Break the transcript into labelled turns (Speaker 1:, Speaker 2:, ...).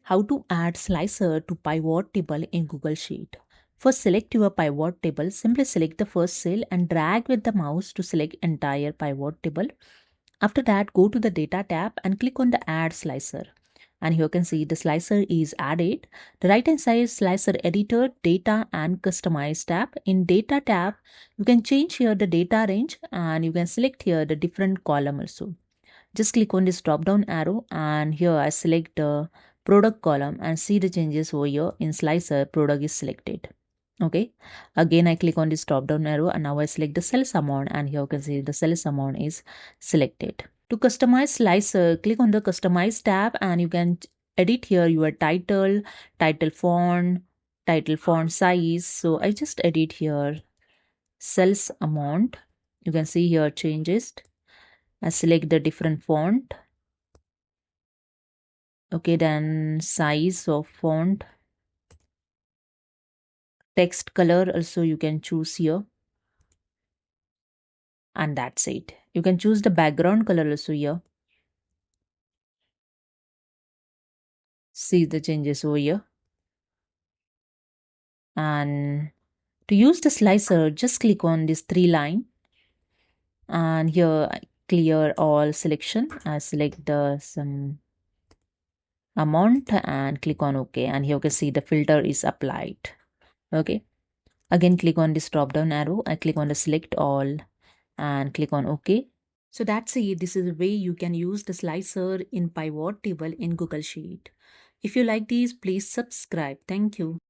Speaker 1: How to add slicer to pivot table in Google Sheet. First, select your pivot table. Simply select the first cell and drag with the mouse to select entire pivot table. After that, go to the data tab and click on the add slicer. And here you can see the slicer is added. The right hand side is slicer editor, data and customize tab. In data tab, you can change here the data range and you can select here the different column also. Just click on this drop down arrow and here I select the product column and see the changes over here. In slicer, product is selected. Okay, again I click on this drop down arrow and now I select the sales amount and here you can see the sales amount is selected. To customize slicer, click on the customize tab and you can edit here your title, title font size. So I just edit here sales amount. You can see here changes. I select the different font. Okay, then size of font, text color also you can choose here, and that's it. You can choose the background color also here. See the changes over here. And to use the slicer, just click on this three line and here clear all selection. I select the some amount and click on OK, and here you can see the filter is applied. Okay, again click on this drop down arrow. I click on the select all and click on OK. So that's it. This is a way you can use the slicer in pivot table in Google Sheet. If you like these, please subscribe. Thank you.